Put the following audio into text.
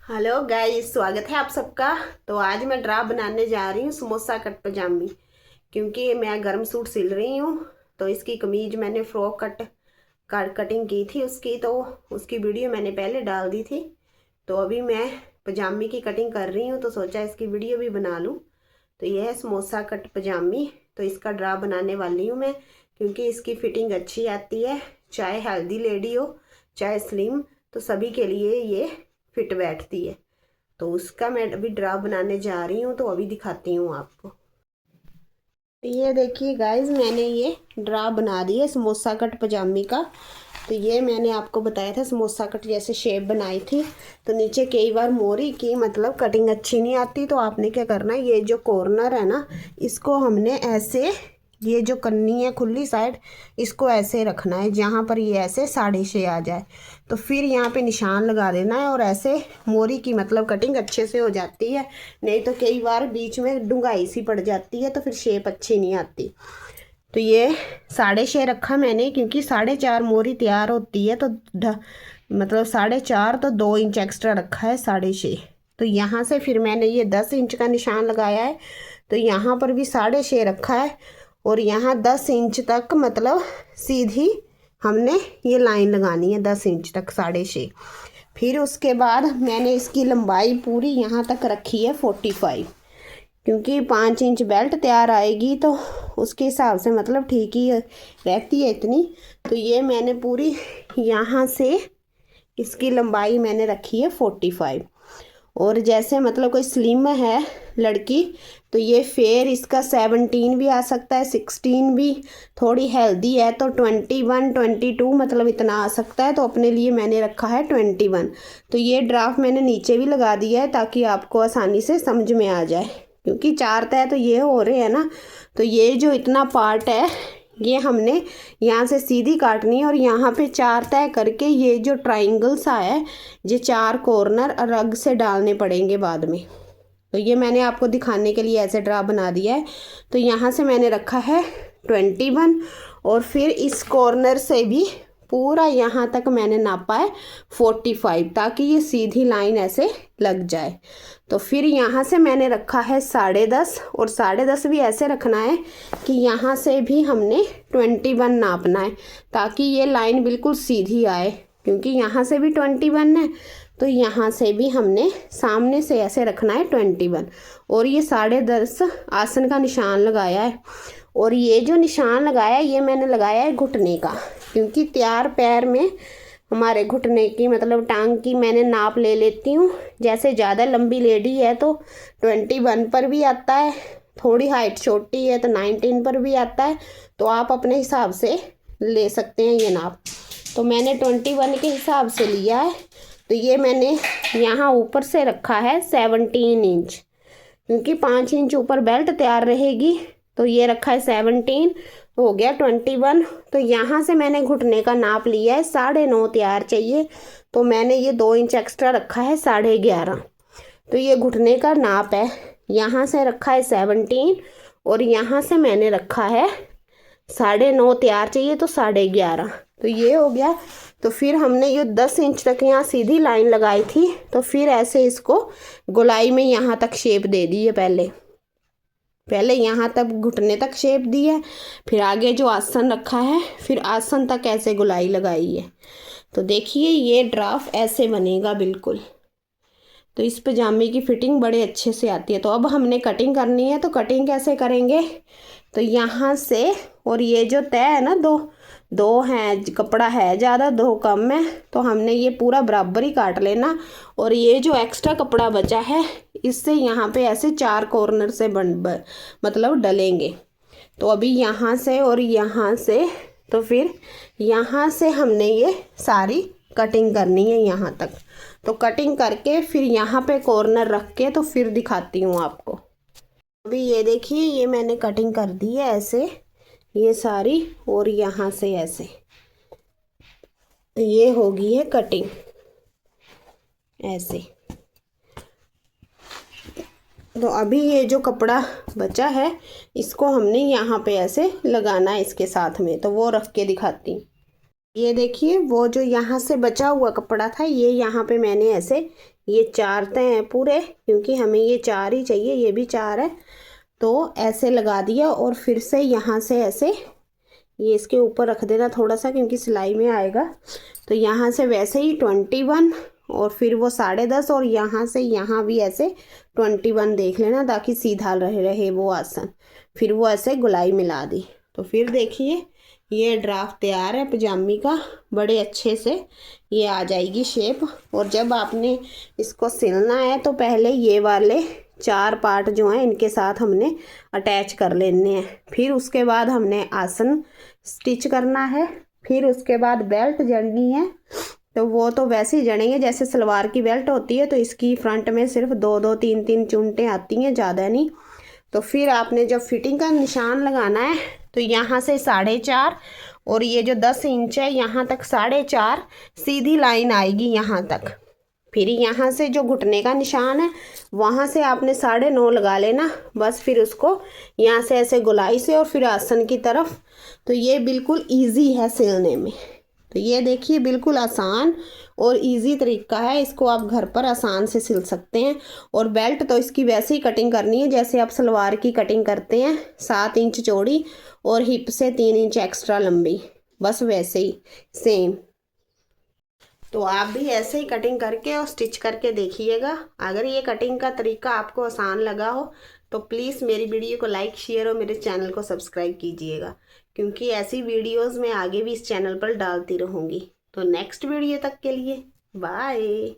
Hello guys, स्वागत है आप सबका। तो आज मैं ड्रा बनाने जा रही हूँ समोसा कट पजामी, क्योंकि मैं गर्म सूट सिल रही हूँ। तो इसकी कमीज मैंने फ्रॉक कटिंग की थी उसकी, तो उसकी वीडियो मैंने पहले डाल दी थी। तो अभी मैं पजामी की कटिंग कर रही हूँ, तो सोचा इसकी वीडियो भी बना लूँ। तो यह है समोसा कट पजामी। तो इसका ड्रा बनाने वाली हूँ मैं, क्योंकि इसकी फिटिंग अच्छी आती है, चाहे हेल्दी लेडी हो चाहे स्लिम, तो सभी के लिए ये फिट बैठती है। तो उसका मैं अभी ड्रा बनाने जा रही हूँ, तो अभी दिखाती हूँ आपको। ये देखिए गाइज, मैंने ये ड्रा बना दिया समोसा कट पजामी का। तो ये मैंने आपको बताया था समोसा कट जैसे शेप बनाई थी। तो नीचे कई बार मोरी की मतलब कटिंग अच्छी नहीं आती, तो आपने क्या करना है, ये जो कॉर्नर है ना, इसको हमने ऐसे, ये जो कन्नी है खुली साइड, इसको ऐसे रखना है जहाँ पर ये ऐसे 6.5 आ जाए। तो फिर यहाँ पे निशान लगा देना है, और ऐसे मोरी की मतलब कटिंग अच्छे से हो जाती है। नहीं तो कई बार बीच में डूंघाई सी पड़ जाती है, तो फिर शेप अच्छी नहीं आती। तो ये 6.5 रखा मैंने, क्योंकि 4.5 मोरी तैयार होती है। तो मतलब 4.5, तो 2 इंच एक्स्ट्रा रखा है 6.5। तो यहाँ से फिर मैंने ये 10 इंच का निशान लगाया है। तो यहाँ पर भी 6.5 रखा है, और यहाँ 10 इंच तक मतलब सीधी हमने ये लाइन लगानी है, 10 इंच तक 6.5। फिर उसके बाद मैंने इसकी लंबाई पूरी यहाँ तक रखी है 45, क्योंकि 5 इंच बेल्ट तैयार आएगी, तो उसके हिसाब से मतलब ठीक ही रहती है इतनी। तो ये मैंने पूरी यहाँ से इसकी लंबाई मैंने रखी है 45। और जैसे मतलब कोई स्लिम है लड़की, तो ये फेयर इसका 17 भी आ सकता है, 16 भी। थोड़ी हेल्दी है तो 21, 22 मतलब इतना आ सकता है। तो अपने लिए मैंने रखा है 21। तो ये ड्राफ्ट मैंने नीचे भी लगा दिया है, ताकि आपको आसानी से समझ में आ जाए, क्योंकि 4 तय तो ये हो रहे हैं ना। तो ये जो इतना पार्ट है, ये हमने यहाँ से सीधी काटनी है, और यहाँ पे 4 तय करके ये जो ट्राइंगल सा है, ये 4 कॉर्नर अलग से डालने पड़ेंगे बाद में। तो ये मैंने आपको दिखाने के लिए ऐसे ड्रा बना दिया है। तो यहाँ से मैंने रखा है 21, और फिर इस कॉर्नर से भी पूरा यहाँ तक मैंने नापा है 45, ताकि ये सीधी लाइन ऐसे लग जाए। तो फिर यहाँ से मैंने रखा है 10.5, और 10.5 भी ऐसे रखना है कि यहाँ से भी हमने 21 नापना है, ताकि ये लाइन बिल्कुल सीधी आए। क्योंकि यहाँ से भी 21 है, तो यहाँ से भी हमने सामने से ऐसे रखना है 21। और ये 10.5 आसन का निशान लगाया है। और ये जो निशान लगाया है, ये मैंने लगाया है घुटने का, क्योंकि तैयार पैर में हमारे घुटने की मतलब टांग की मैंने नाप ले लेती हूँ। जैसे ज़्यादा लंबी लेडी है तो 21 पर भी आता है, थोड़ी हाइट छोटी है तो 19 पर भी आता है। तो आप अपने हिसाब से ले सकते हैं ये नाप। तो मैंने 21 के हिसाब से लिया है। तो ये मैंने यहाँ ऊपर से रखा है 17 इंच, क्योंकि 5 इंच ऊपर बेल्ट तैयार रहेगी। तो ये रखा है 17, हो गया 21। तो यहाँ से मैंने घुटने का नाप लिया है 9.5 तैयार चाहिए, तो मैंने ये 2 इंच एक्स्ट्रा रखा है 11.5। तो ये घुटने का नाप है। यहाँ से रखा है 17, और यहाँ से मैंने रखा है 9.5 तैयार चाहिए, तो 11.5। तो ये हो गया। तो फिर हमने ये 10 इंच तक यहाँ सीधी लाइन लगाई थी, तो फिर ऐसे इसको गोलाई में यहाँ तक शेप दे दी है। पहले यहाँ तक घुटने तक शेप दी है, फिर आगे जो आसन रखा है, फिर आसन तक ऐसे गोलाई लगाई है। तो देखिए ये ड्राफ्ट ऐसे बनेगा बिल्कुल। तो इस पजामे की फिटिंग बड़े अच्छे से आती है। तो अब हमने कटिंग करनी है। तो कटिंग कैसे करेंगे, तो यहाँ से, और ये जो तय है ना, दो हैं, कपड़ा है ज़्यादा, 2 कम है, तो हमने ये पूरा बराबर ही काट लेना। और ये जो एक्स्ट्रा कपड़ा बचा है, इससे यहाँ पे ऐसे 4 कॉर्नर से मतलब डलेंगे। तो अभी यहाँ से और यहाँ से, तो फिर यहाँ से हमने ये सारी कटिंग करनी है यहाँ तक। तो कटिंग करके फिर यहाँ पे कॉर्नर रख के, तो फिर दिखाती हूँ आपको। अभी ये देखिए, ये मैंने कटिंग कर दी है ऐसे, ये सारी, और यहाँ से ऐसे ये होगी है कटिंग ऐसे। तो अभी ये जो कपड़ा बचा है, इसको हमने यहाँ पे ऐसे लगाना है इसके साथ में। तो वो रख के दिखाती हूँ। ये देखिए वो जो यहाँ से बचा हुआ कपड़ा था ये यहाँ पे मैंने ऐसे ये 4 तय हैं पूरे, क्योंकि हमें ये 4 ही चाहिए, ये भी 4 है, तो ऐसे लगा दिया। और फिर से यहाँ से ऐसे ये इसके ऊपर रख देना थोड़ा सा, क्योंकि सिलाई में आएगा। तो यहाँ से वैसे ही 21 और फिर वो 10.5 और यहाँ से यहाँ भी ऐसे 21 देख लेना, ताकि सीधा रहे वो आसन। फिर वो ऐसे गोलाई मिला दी। तो फिर देखिए ये ड्राफ्ट तैयार है पजामी का, बड़े अच्छे से ये आ जाएगी शेप। और जब आपने इसको सिलना है तो पहले ये वाले 4 पार्ट जो हैं इनके साथ हमने अटैच कर लेने हैं। फिर उसके बाद हमने आसन स्टिच करना है। फिर उसके बाद बेल्ट जड़नी है, तो वो तो वैसे ही जड़ेंगे जैसे सलवार की बेल्ट होती है। तो इसकी फ्रंट में सिर्फ 2-2 3-3 चुनटें आती हैं, ज़्यादा नहीं। तो फिर आपने जब फिटिंग का निशान लगाना है तो यहाँ से 4.5 और ये जो 10 इंच है यहाँ तक 4.5 सीधी लाइन आएगी यहाँ तक। फिर यहाँ से जो घुटने का निशान है वहाँ से आपने 9.5 लगा लेना बस। फिर उसको यहाँ से ऐसे गोलाई से और फिर आसन की तरफ। तो ये बिल्कुल ईजी है सिलने में। तो ये देखिए बिल्कुल आसान और इजी तरीका है, इसको आप घर पर आसान से सिल सकते हैं। और बेल्ट तो इसकी वैसे ही कटिंग करनी है जैसे आप सलवार की कटिंग करते हैं, 7 इंच चौड़ी और हिप से 3 इंच एक्स्ट्रा लंबी, बस वैसे ही सेम। तो आप भी ऐसे ही कटिंग करके और स्टिच करके देखिएगा। अगर ये कटिंग का तरीका आपको आसान लगा हो तो प्लीज़ मेरी वीडियो को लाइक शेयर और मेरे चैनल को सब्सक्राइब कीजिएगा, क्योंकि ऐसी वीडियोस मैं आगे भी इस चैनल पर डालती रहूँगी। तो नेक्स्ट वीडियो तक के लिए बाय।